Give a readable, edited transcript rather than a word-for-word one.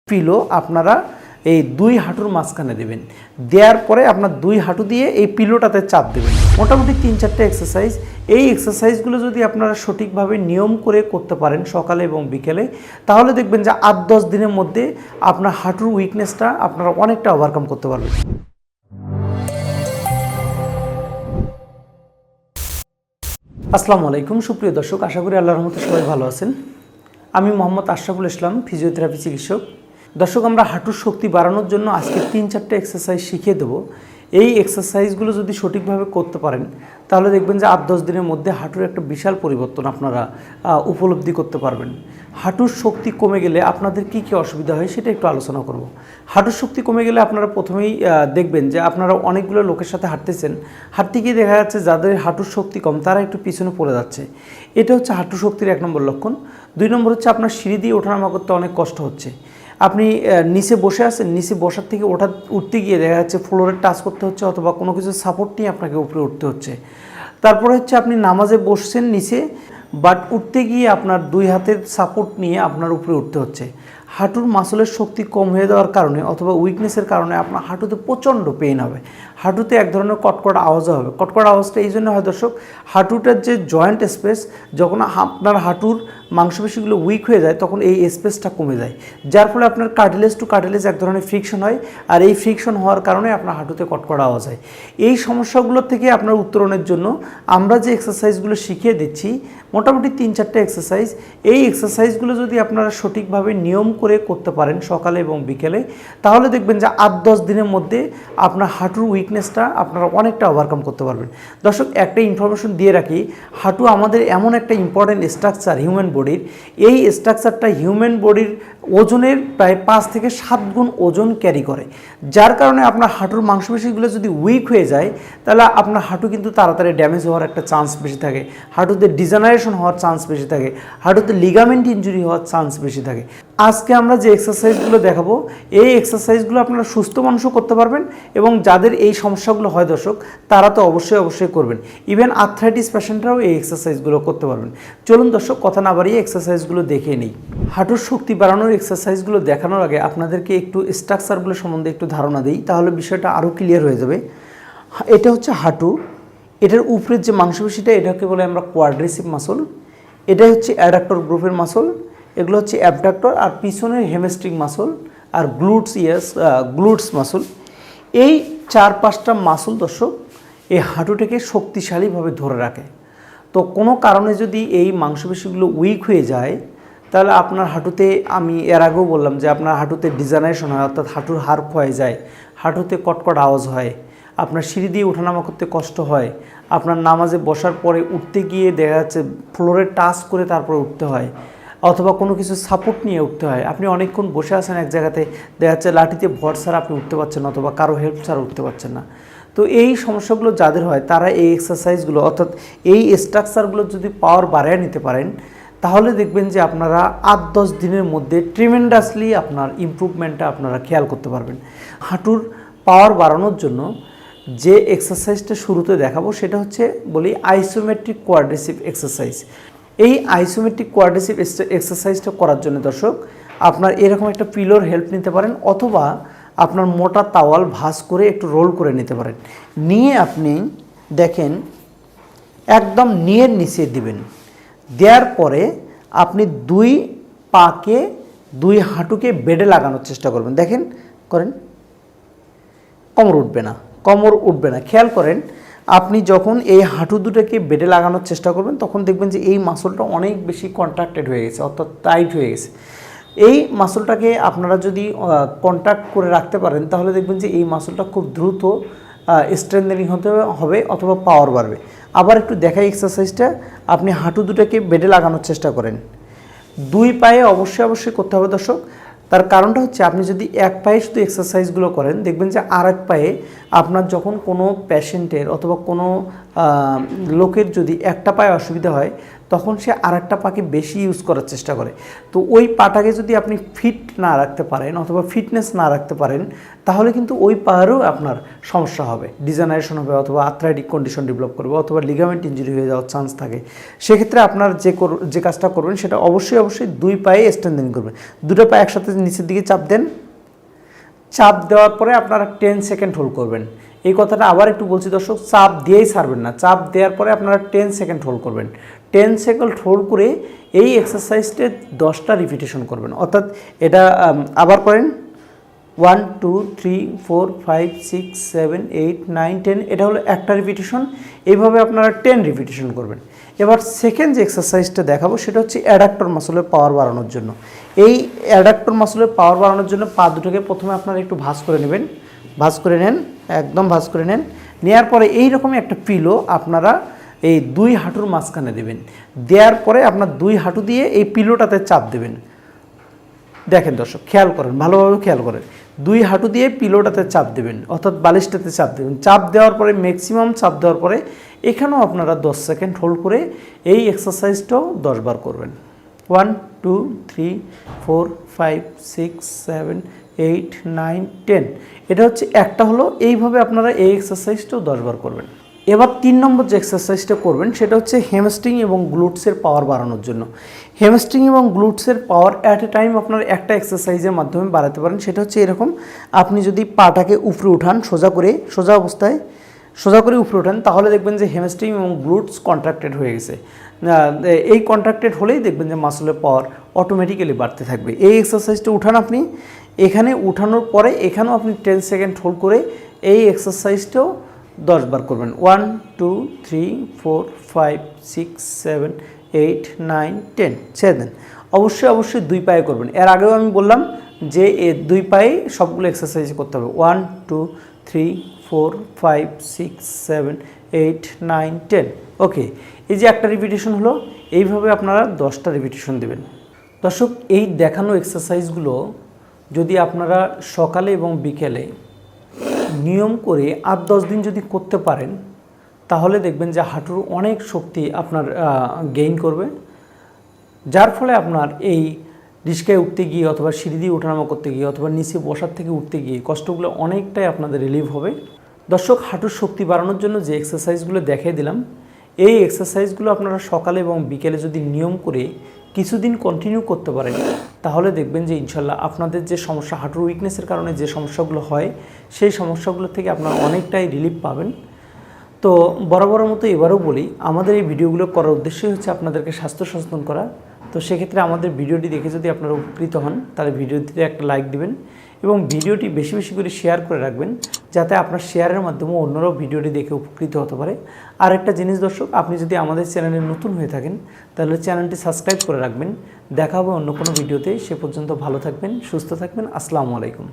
Pillow আপনারা এই দুই হাঁটুর মাঝখানে দেবেন। দেওয়ার পরে আপনার দুই হাঁটু দিয়ে এই পিলোটাতে চাপ দেবেন। মোটামুটি 3-4টা এক্সারসাইজ। এই এক্সারসাইজগুলো যদি আপনারা সঠিকভাবে নিয়ম করে করতে পারেন সকালে এবং বিকেলে, তাহলে দেখবেন যে 8-10 দিনের মধ্যে আপনার হাঁটুর উইকনেসটা আপনারা অনেকটা ওভারকাম করতে পারবেন। আসসালামু আলাইকুম সুপ্রিয় দর্শক, আশা করি আল্লাহর রহমতে সবাই ভালো আছেন। আমি মোহাম্মদ আশরাফুল ইসলাম, ফিজিওথেরাপি চিকিৎসক। দর্শক, আমরা হাঁটুর শক্তি বাড়ানোর জন্য আজকে 3-4টা এক্সারসাইজ শিখিয়ে দেবো। এই এক্সারসাইজগুলো যদি সঠিকভাবে করতে পারেন তাহলে দেখবেন যে 8-10 দিনের মধ্যে হাঁটুর একটা বিশাল পরিবর্তন আপনারা উপলব্ধি করতে পারবেন। হাঁটুর শক্তি কমে গেলে আপনাদের কী কী অসুবিধা হয় সেটা একটু আলোচনা করব। হাঁটুর শক্তি কমে গেলে আপনারা প্রথমেই দেখবেন যে আপনারা অনেকগুলো লোকের সাথে হাঁটতেছেন, হাঁটতে গিয়ে দেখা যাচ্ছে যাদের হাঁটুর শক্তি কম তারা একটু পিছনে পড়ে যাচ্ছে। এটা হচ্ছে হাঁটুর শক্তির 1 নম্বর লক্ষণ। 2 নম্বর হচ্ছে আপনার সিঁড়ি দিয়ে ওঠানামা করতে অনেক কষ্ট হচ্ছে। আপনি নিচে বসে আছেন, নিচে বসার থেকে উঠতে গিয়ে দেখা যাচ্ছে ফ্লোরে টাচ করতে হচ্ছে অথবা কোনো কিছু সাপোর্ট নিয়ে আপনাকে উপরে উঠতে হচ্ছে। তারপরে হচ্ছে আপনি নামাজে বসছেন নিচে, বাট উঠতে গিয়ে আপনার 2 হাতের সাপোর্ট নিয়ে আপনার উপরে উঠতে হচ্ছে। হাঁটুর মাসলের শক্তি কম হয়ে যাওয়ার কারণে অথবা উইকনেসের কারণে আপনার হাঁটুতে প্রচণ্ড পেইন হবে, হাঁটুতে এক ধরনের কটকট আওয়াজও হবে। কটকট আওয়াজটা এই জন্য হয় দর্শক, হাঁটুটার যে জয়েন্ট স্পেস, যখন আপনার হাঁটুর মাংসপেশিগুলো উইক হয়ে যায় তখন এই স্পেসটা কমে যায়, যার ফলে আপনার কার্টিলেজ টু কার্টিলেজ এক ধরনের ফ্রিকশন হয়, আর এই ফ্রিকশন হওয়ার কারণে আপনার হাঁটুতে কটকট আওয়াজ হয়। এই সমস্যাগুলোর থেকে আপনার উত্তরণের জন্য আমরা যে এক্সারসাইজগুলো শিখিয়ে দিচ্ছি, মোটামুটি 3-4টা এক্সারসাইজ। এই এক্সারসাইজগুলো যদি আপনারা সঠিকভাবে নিয়ম করে করতে পারেন সকালে এবং বিকেলে, তাহলে দেখবেন যে 8-10 দিনের মধ্যে আপনার হাঁটুর উইকনেসটা আপনারা অনেকটা ওভারকাম করতে পারবেন। দর্শক, একটা ইনফরমেশন দিয়ে রাখি, হাঁটু আমাদের এমন একটা ইম্পর্টেন্ট স্ট্রাকচার হিউম্যান বডির, এই স্ট্রাকচারটা হিউম্যান বডির ওজনের প্রায় 5 থেকে 7 গুণ ওজন ক্যারি করে, যার কারণে আপনার হাঁটুর মাংসপেশিগুলো যদি উইক হয়ে যায় তাহলে আপনার হাঁটু কিন্তু তাড়াতাড়ি ড্যামেজ হওয়ার একটা চান্স বেশি থাকে, হাঁটুতে ডিজেনারেশন হওয়ার চান্স বেশি থাকে, হাঁটুতে লিগামেন্ট ইনজুরি হওয়ার চান্স বেশি থাকে। আজকে আমরা যে এক্সারসাইজগুলো দেখাবো, এই এক্সারসাইজগুলো আপনারা সুস্থ মানুষও করতে পারবেন এবং যাদের এই সমস্যাগুলো হয় দর্শক তারা তো অবশ্যই করবেন। ইভেন আর্থ্রাইটিস পেশেন্টরাও এই এক্সারসাইজগুলো করতে পারবেন। চলুন দর্শক, কথা না বাড়িয়ে এক্সারসাইজগুলো দেখে নিই। হাঁটুর শক্তি বাড়ানোর এক্সারসাইজগুলো দেখানোর আগে আপনাদেরকে একটু স্ট্রাকচারগুলো সম্বন্ধে একটু ধারণা দিই, তাহলে বিষয়টা আরও ক্লিয়ার হয়ে যাবে। এটা হচ্ছে হাঁটু, এটার উপরের যে মাংসপেশিটা এটাকে বলে আমরা কোয়াড্রিসেপ মাসল, এটাই হচ্ছে অ্যাডাক্টর গ্রুপের মাসল, এগুলো হচ্ছে অ্যাবডাক্টর, আর পিছনের হেমিস্ট্রিক মাসল, আর গ্লুটস মাসল। এই 4-5টা মাসল দর্শক এই হাঁটুটাকে শক্তিশালীভাবে ধরে রাখে। তো কোনো কারণে যদি এই মাংসপেশিগুলো উইক হয়ে যায় তাহলে আপনার হাঁটুতে, আমি এর আগেও বললাম যে আপনার হাঁটুতে ডিজেনারেশন হয়, অর্থাৎ হাঁটুর হাড় ক্ষয়ে যায়, হাঁটুতে কটকট আওয়াজ হয়, আপনার সিঁড়ি দিয়ে ওঠানামা করতে কষ্ট হয়, আপনার নামাজে বসার পরে উঠতে গিয়ে দেখা যাচ্ছে ফ্লোরে টাচ করে তারপরে উঠতে হয়, অথবা কোনো কিছু সাপোর্ট নিয়ে উঠতে হয়। আপনি অনেকক্ষণ বসে আছেন এক জায়গাতে, দেখা যাচ্ছে লাঠিতে ভর ছাড়া আপনি উঠতে পারছেন না, অথবা কারো হেল্প ছাড়া উঠতে পারছেন না। তো এই সমস্যাগুলো যাদের হয় তারা এই এক্সারসাইজগুলো অর্থাৎ এই স্ট্রাকচারগুলো যদি পাওয়ার বাড়িয়ে নিতে পারেন তাহলে দেখবেন যে আপনারা 8-10 দিনের মধ্যে ট্রিমেন্ডাসলি আপনার ইমপ্রুভমেন্টটা আপনারা খেয়াল করতে পারবেন। হাঁটুর পাওয়ার বাড়ানোর জন্য যে এক্সারসাইজটা শুরুতে দেখাবো সেটা হচ্ছে বলি আইসোমেট্রিক কোয়াড্রিসেপ এক্সারসাইজ। এই আইসোমেট্রিক কোয়াড্রিসেপ এক্সারসাইজটা করার জন্য দর্শক আপনার এরকম একটা পিলোর হেল্প নিতে পারেন, অথবা আপনার মোটা তাওয়াল ভাঁজ করে একটু রোল করে নিতে পারেন। নিয়ে আপনি দেখেন একদম নিয়ের নিচে দিবেন, দেওয়ার পরে আপনি 2 পাকে 2 হাঁটুকে বেডে লাগানোর চেষ্টা করবেন। দেখেন, করেন, কোমর উঠবে না। খেয়াল করেন, আপনি যখন এই হাঁটু দুটোকে বেডে লাগানোর চেষ্টা করবেন তখন দেখবেন যে এই মাসলটা অনেক বেশি কন্ট্রাক্টেড হয়ে গেছে, অর্থাৎ টাইট হয়ে গেছে। এই মাসলটাকে আপনারা যদি কন্ট্যাক্ট করে রাখতে পারেন তাহলে দেখবেন যে এই মাসলটা খুব দ্রুত স্ট্রেংথেনিং হবে অথবা পাওয়ার বাড়বে। আবার একটু দেখাই এক্সারসাইজটা, আপনি হাঁটু দুটোকে বেডে লাগানোর চেষ্টা করেন। 2 পায়ে অবশ্যই করতে হবে দর্শক। তার কারণটা হচ্ছে আপনি যদি 1 পায়ে শুধু এক্সারসাইজগুলো করেন দেখবেন যে আর 1 পায়ে আপনার যখন কোনো পেশেন্টের অথবা কোনো লোকের যদি একটা পায়ে অসুবিধা হয় তখন সে আরেকটা পাকে বেশি ইউজ করার চেষ্টা করে। তো ওই পাটাকে যদি আপনি ফিট না রাখতে পারেন অথবা ফিটনেস না রাখতে পারেন তাহলে কিন্তু ওই পায়েরও আপনার সমস্যা হবে, ডিজেনারেশন হবে অথবা আর্থ্রাইটিক কন্ডিশন ডেভেলপ করবে অথবা লিগামেন্ট ইনজুরি হয়ে যাওয়ার চান্স থাকে। সেক্ষেত্রে আপনার যে কাজটা করবেন সেটা অবশ্যই দুই পায়ে স্ট্রেন্থেন করবেন। দুটো পায়ে একসাথে নিচের দিকে চাপ দেন, চাপ দেওয়ার পরে আপনারা 10 সেকেন্ড হোল্ড করবেন। এই কথাটা আবার একটু বলছি দর্শক, চাপ দিয়েই ছাড়বেন না, চাপ দেওয়ার পরে আপনারা 10 সেকেন্ড হোল্ড করবেন। 10 সেকেন্ড হোল্ড করে এই এক্সারসাইজটা 10টা রিপিটেশন করবেন। অর্থাৎ এটা আবার করেন 1 2 3 4 5 6 7 8 9 10, এটা হলো একটা রিপিটেশন। এইভাবে আপনারা 10 রিপিটেশন করবেন। এবার সেকেন্ড যে এক্সারসাইজটা দেখাবো সেটা হচ্ছে অ্যাডাক্টর মাসলের পাওয়ার বাড়ানোর জন্য। এই অ্যাডাক্টর মাসলের পাওয়ার বাড়ানোর জন্য পা দুটোকে প্রথমে আপনারা একটু ভাঁজ করে নেবেন, ভাঁজ করে নেন, একদম ভাঁজ করে নেন। নেওয়ার পরে এইরকমই একটা পিলো আপনারা এই দুই হাঁটুর মাঝখানে দেবেন। দেওয়ার পরে আপনার দুই হাঁটু দিয়ে এই পিলোটাতে চাপ দেবেন। দেখেন দর্শক, খেয়াল করেন, ভালোভাবে খেয়াল করেন, দুই হাঁটু দিয়ে পিলোটাতে চাপ দেবেন অর্থাৎ বালিশটাতে চাপ দেবেন। চাপ দেওয়ার পরে ম্যাক্সিমাম চাপ দেওয়ার পরে এখানেও আপনারা 10 সেকেন্ড হোল্ড করে এই এক্সারসাইজটাও 10 বার করবেন। 1 2 3 4 5 6 7 8 9 10, এটা হচ্ছে একটা হলো। এইভাবে আপনারা এই এক্সারসাইজটাও 10 বার করবেন। এবার 3 নম্বর যে এক্সারসাইজটা করবেন সেটা হচ্ছে হ্যামস্ট্রিং এবং গ্লুটসের পাওয়ার বাড়ানোর জন্য। হ্যামস্ট্রিং এবং গ্লুটসের পাওয়ার অ্যাট এ টাইম আপনারা একটা এক্সারসাইজের মাধ্যমে বাড়াতে পারেন। সেটা হচ্ছে এরকম, আপনি যদি পাটাকে উপরে উঠান সোজা করে, সোজা অবস্থায় সোজা করে উপরে উঠান তাহলে দেখবেন যে হ্যামস্ট্রিং এবং গ্লুটস কন্ট্রাক্টেড হয়ে গেছে। এই কন্ট্রাক্টেড হলেই দেখবেন যে মাসলের পাওয়ার অটোমেটিক্যালি বাড়তে থাকবে। এই এক্সারসাইজটা উঠান আপনি, এখানে উঠানোর পরে এখানেও আপনি 10 সেকেন্ড হোল্ড করে এই এক্সারসাইজটাও 10 বার করবেন। 1 2 3 4 5 6 7 8 9 10 ছেড়ে দেন। অবশ্যই দুই পায়ে করবেন। এর আগেও আমি বললাম যে দুই পায়ে সবগুলো এক্সারসাইজ করতে হবে। 1 2 3 4 5 6 7 8 9 10। ওকে, এই যে একটা রিপিটেশন হলো, এইভাবে আপনারা 10টা রিপিটেশন দেবেন। দর্শক, এই দেখানো এক্সারসাইজগুলো যদি আপনারা সকালে এবং বিকেলে নিয়ম করে 8-10 দিন যদি করতে পারেন তাহলে দেখবেন যে হাঁটুর অনেক শক্তি আপনার গেইন করবে, যার ফলে আপনার এই রিস্কায় উঠতে গিয়ে অথবা সিঁড়ি দিয়ে ওঠানামা করতে গিয়ে অথবা নিচে বসার থেকে উঠতে গিয়ে কষ্টগুলো অনেকটাই আপনাদের রিলিভ হবে। দর্শক, হাঁটুর শক্তি বাড়ানোর জন্য যে এক্সারসাইজগুলো দেখিয়ে দিলাম, এই এক্সারসাইজগুলো আপনারা সকালে এবং বিকেলে যদি নিয়ম করে কিছুদিন কন্টিনিউ করতে পারেন তাহলে দেখবেন যে ইনশাল্লাহ আপনাদের যে সমস্যা, হাঁটুর উইকনেসের কারণে যে সমস্যাগুলো হয় সেই সমস্যাগুলো থেকে আপনারা অনেকটাই রিলিফ পাবেন। তো বরাবরের মতো এবারও বলি, আমাদের এই ভিডিওগুলো করার উদ্দেশ্যই হচ্ছে আপনাদেরকে স্বাস্থ্য সচেতন করা। তো সেক্ষেত্রে আমাদের ভিডিওটি দেখে যদি আপনারা উপকৃত হন তাহলে ভিডিওটিতে একটা লাইক দিবেন এবং ভিডিওটি বেশি বেশি করে শেয়ার করে রাখবেন যাতে আপনার শেয়ারের মাধ্যমে অন্যরাও ভিডিওটি দেখে উপকৃত হতে পারে। আর একটা জিনিস দর্শক, আপনি যদি আমাদের চ্যানেলে নতুন হয়ে থাকেন তাহলে চ্যানেলটি সাবস্ক্রাইব করে রাখবেন। দেখা হবে অন্য কোনো ভিডিওতে। সে পর্যন্ত ভালো থাকবেন, সুস্থ থাকবেন। আসসালামু আলাইকুম।